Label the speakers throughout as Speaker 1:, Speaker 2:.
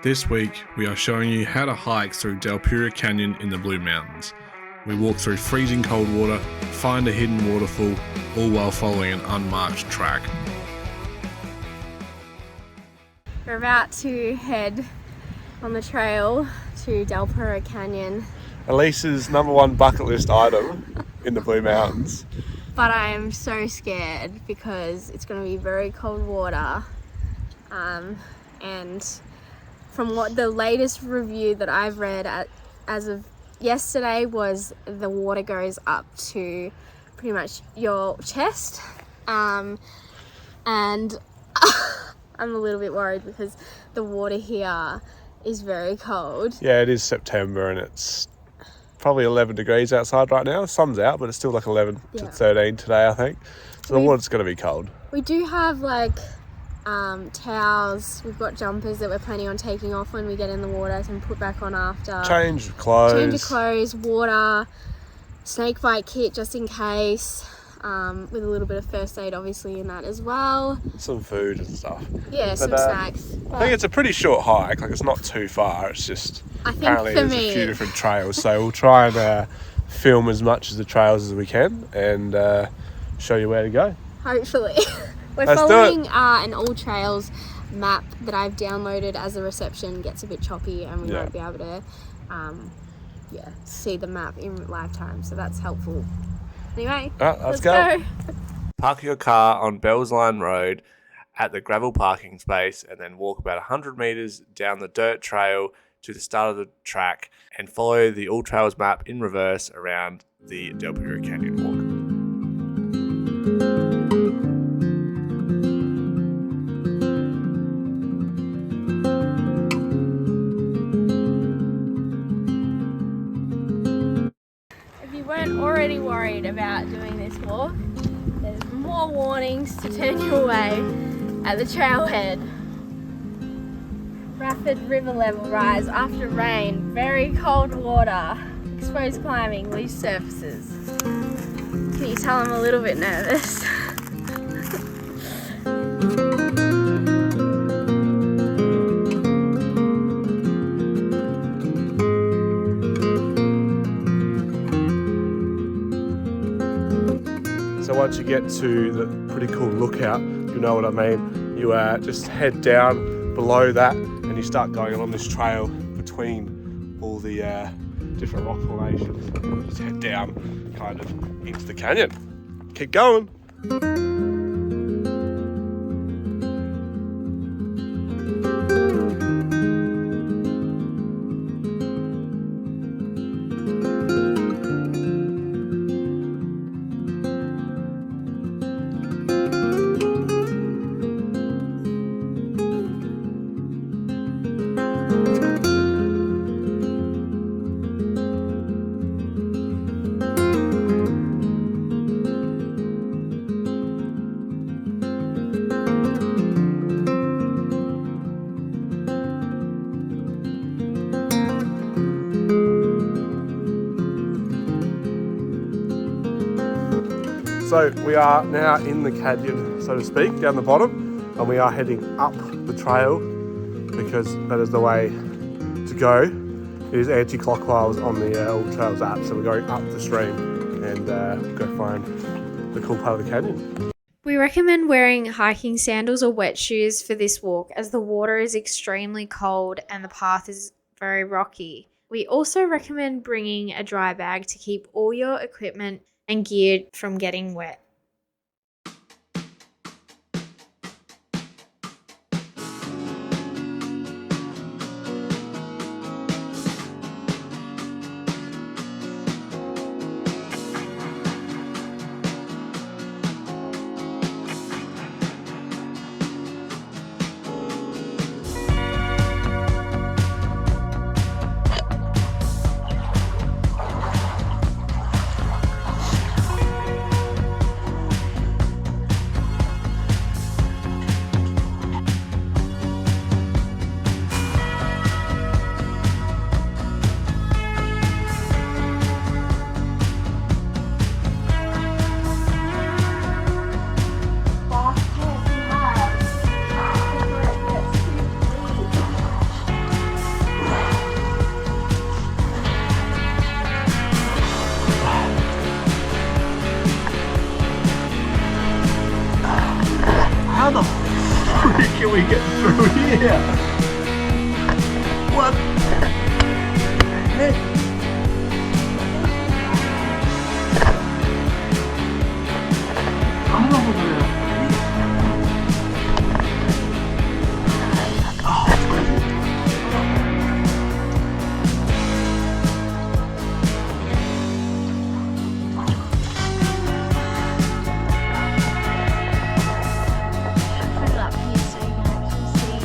Speaker 1: This week, we are showing you how to hike through Dalpura Canyon in the Blue Mountains. We walk through freezing cold water, find a hidden waterfall, all while following an unmarked track.
Speaker 2: We're about to head on the trail to Dalpura Canyon.
Speaker 3: Elise's #1 bucket list item in the Blue Mountains.
Speaker 2: But I am so scared because it's going to be very cold water. And from what the latest review that I've read as of yesterday was the water goes up to pretty much your chest. And I'm a little bit worried because the water here is very cold.
Speaker 3: Yeah, it is September and it's probably 11 degrees outside right now. The sun's out, but it's still like 11 to 13 today, I think. So the water's going to be cold.
Speaker 2: We do have like towels. We've got jumpers that we're planning on taking off when we get in the water and put back on after.
Speaker 3: Change of clothes,
Speaker 2: water, snake bite kit just in case. With a little bit of first aid obviously in that as well.
Speaker 3: some food and stuff.
Speaker 2: Yeah, some snacks.
Speaker 3: I think it's a pretty short hike, like it's not too far, it's just apparently there's a few different trails, so we'll try and film as much of the trails as we can and show you where to go.
Speaker 2: Hopefully. We're
Speaker 3: Let's
Speaker 2: following an all trails map that I've downloaded as the reception gets a bit choppy and we won't be able to see the map in live time, so that's helpful. Anyway,
Speaker 3: let's go.
Speaker 4: Park your car on Bells Line Road at the gravel parking space and then walk about 100 metres down the dirt trail to the start of the track and follow the All Trails map in reverse around the Dalpura Canyon walk.
Speaker 2: If you weren't already worried about doing this walk, there's more warnings to turn you away at the trailhead. Rapid river level rise after rain, very cold water, exposed climbing, loose surfaces. Can you tell I'm a little bit nervous?
Speaker 3: So once you get to the pretty cool lookout, you know what I mean, you just head down below that and you start going along this trail between all the different rock formations. And just head down kind of into the canyon. Keep going. So we are now in the canyon, so to speak, down the bottom, and we are heading up the trail because that is the way to go. It is anti-clockwise on the All Trails app, so we're going up the stream and go find the cool part of the canyon.
Speaker 5: We recommend wearing hiking sandals or wet shoes for this walk as the water is extremely cold and the path is very rocky. We also recommend bringing a dry bag to keep all your equipment and gear from getting wet.
Speaker 3: one.
Speaker 2: Put it up here so you can actually see.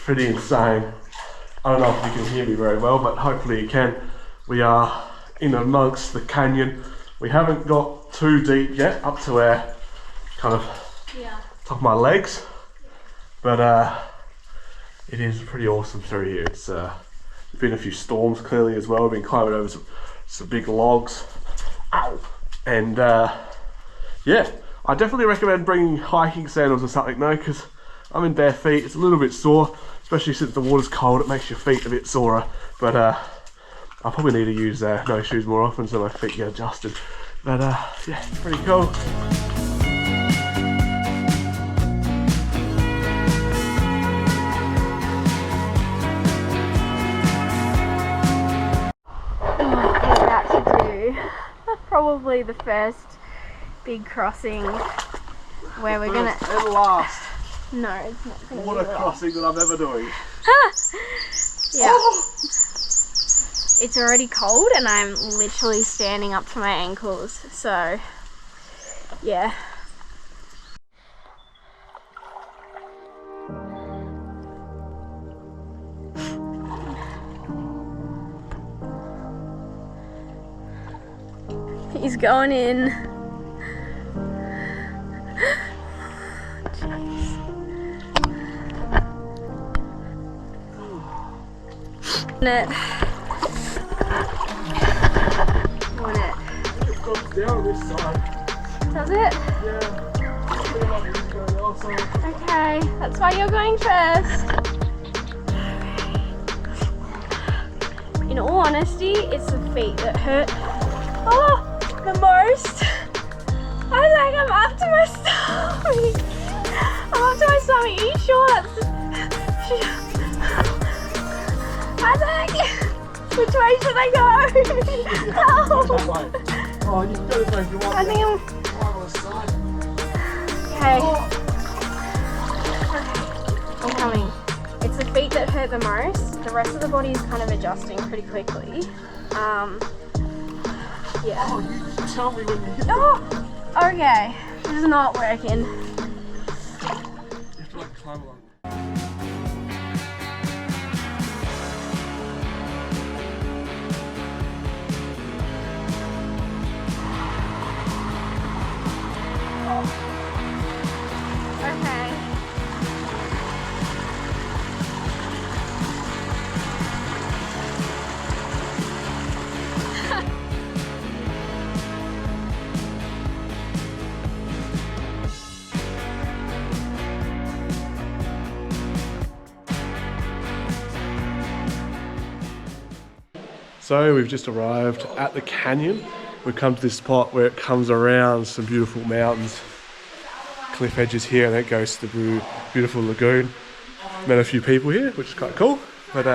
Speaker 3: Pretty insane. I don't know if you can hear me very well, but hopefully you can. We are in amongst the canyon. We haven't got too deep yet, up to our kind of top of my legs, but it is pretty awesome through here. It's there's been a few storms clearly as well. We've been climbing over some big logs. Ow! And yeah, I definitely recommend bringing hiking sandals or something though, because I'm in bare feet. It's a little bit sore, especially since the water's cold. It makes your feet a bit sorer, but I'll probably need to use no shoes more often so my feet get adjusted. But yeah, it's pretty cool.
Speaker 2: We're about to do probably the first big crossing where we're gonna.
Speaker 3: And last
Speaker 2: No, it's not gonna
Speaker 3: water
Speaker 2: be long.
Speaker 3: crossing that I'm ever doing.
Speaker 2: Yeah. It's already cold and I'm literally standing up to my ankles, so yeah. He's going in. It. Want it?
Speaker 3: It goes down this side.
Speaker 2: Does it?
Speaker 3: Yeah. I feel like it's going the other side.
Speaker 2: Okay, that's why you're going first. In all honesty, it's the feet that hurt. Oh, the most. I was like, I'm up to my stomach. I'm up to my stomach. Are you sure that's? Isaac, which way should I go? Help.
Speaker 3: That way. Oh, you've got to make your
Speaker 2: I think I'm.
Speaker 3: climb on the side.
Speaker 2: Okay. I'm coming. It's the feet that hurt the most. The rest of the body is kind of adjusting pretty quickly. Yeah.
Speaker 3: Oh, you tell me when you hit
Speaker 2: Oh, okay. This is not working.
Speaker 3: You have to like climb along.
Speaker 2: Okay.
Speaker 3: So we've just arrived at the canyon. We've come to this spot where it comes around some beautiful mountains, cliff edges here, and then it goes to the beautiful lagoon. Met a few people here, which is quite cool. But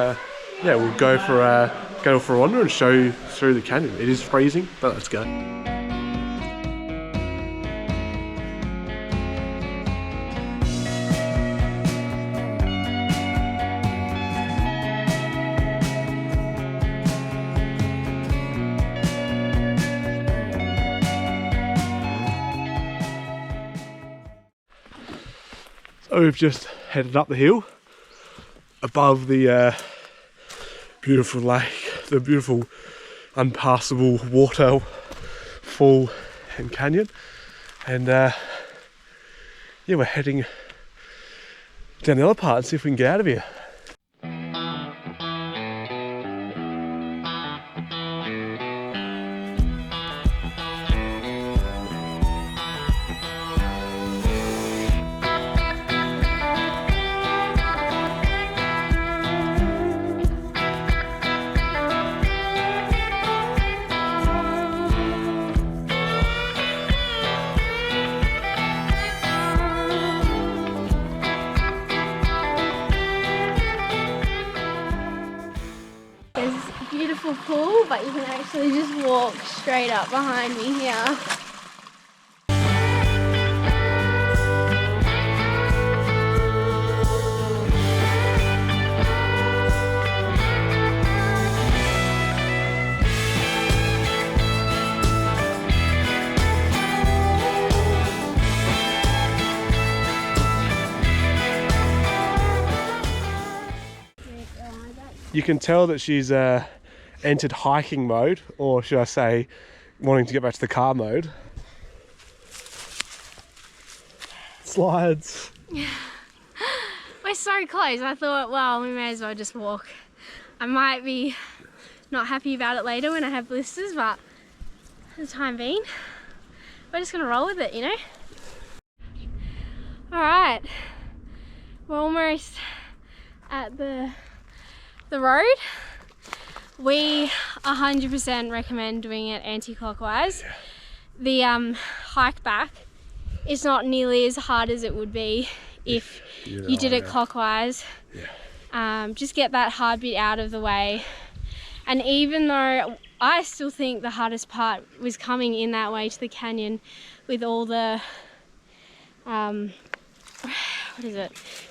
Speaker 3: yeah, we'll go for a wander and show you through the canyon. It is freezing, but let's go. So we've just headed up the hill above the beautiful lake, the beautiful unpassable waterfall and canyon, and yeah, we're heading down the other part and see if we can get out of here.
Speaker 2: but you can actually just walk straight up behind me here.
Speaker 3: You can tell that she's entered hiking mode, or should I say, wanting to get back to the car mode. Slides.
Speaker 2: We're so close. I thought, well, we may as well just walk. I might be not happy about it later when I have blisters, but for the time being, we're just gonna roll with it, you know? All right, we're almost at the road. We 100% recommend doing it anti-clockwise. The hike back is not nearly as hard as it would be if you did it clockwise. Just get that hard bit out of the way. And even though I still think the hardest part was coming in that way to the canyon with all the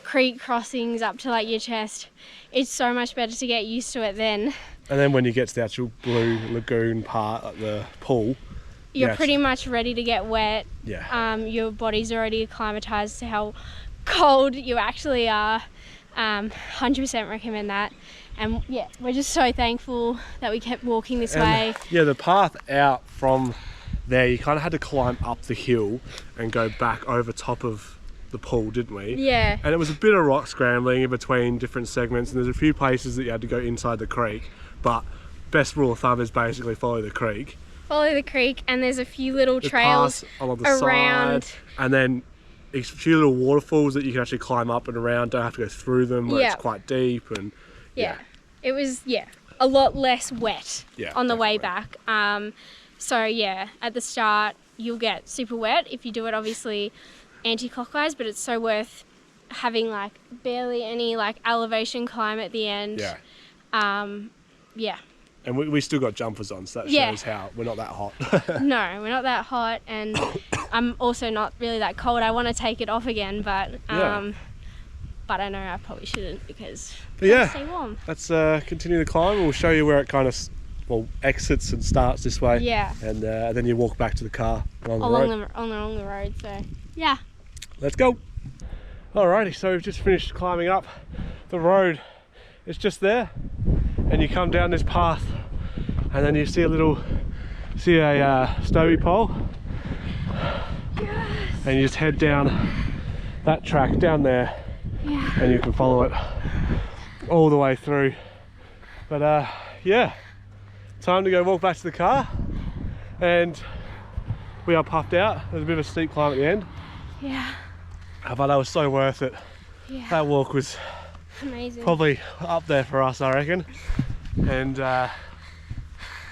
Speaker 2: creek crossings up to like your chest, it's so much better to get used to it then.
Speaker 3: And then when you get to the actual blue lagoon part at the pool,
Speaker 2: you're pretty much ready to get wet.
Speaker 3: Your
Speaker 2: body's already acclimatized to how cold you actually are. 100% recommend that. And yeah, we're just so thankful that we kept walking this way.
Speaker 3: Yeah, the path out from there, you kind of had to climb up the hill and go back over top of the pool, didn't we?
Speaker 2: Yeah.
Speaker 3: And it was a bit of rock scrambling in between different segments, and there's a few places that you had to go inside the creek, but best rule of thumb is basically follow the creek.
Speaker 2: Follow the creek, and there's a few little trails
Speaker 3: along the
Speaker 2: around
Speaker 3: side, and then a few little waterfalls that you can actually climb up and around, don't have to go through them where it's quite deep. And
Speaker 2: it was a lot less wet on the way back. So yeah, at the start you'll get super wet if you do it obviously anti-clockwise, but it's so worth having like barely any like elevation climb at the end.
Speaker 3: And we still got jumpers on, so that shows how we're not that hot.
Speaker 2: No, we're not that hot, and I'm also not really that cold. I want to take it off again, but I know I probably shouldn't because I stay warm. Let's
Speaker 3: continue the climb. We'll show you where it kind of exits and starts this way. And then you walk back to the car along
Speaker 2: the road. So yeah.
Speaker 3: Let's go. Alrighty, so we've just finished climbing up the road. It's just there, and you come down this path, and then you see a stovey pole, and you just head down that track down there, and you can follow it all the way through. But time to go walk back to the car, and we are puffed out. There's a bit of a steep climb at the end. But that was so worth it. That walk was
Speaker 2: amazing.
Speaker 3: Probably up there for us, I reckon. And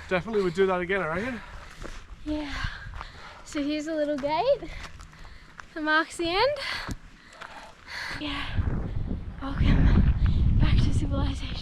Speaker 3: definitely would do that again, I reckon.
Speaker 2: Yeah. So here's a little gate that marks the end. Yeah. Welcome back to civilization.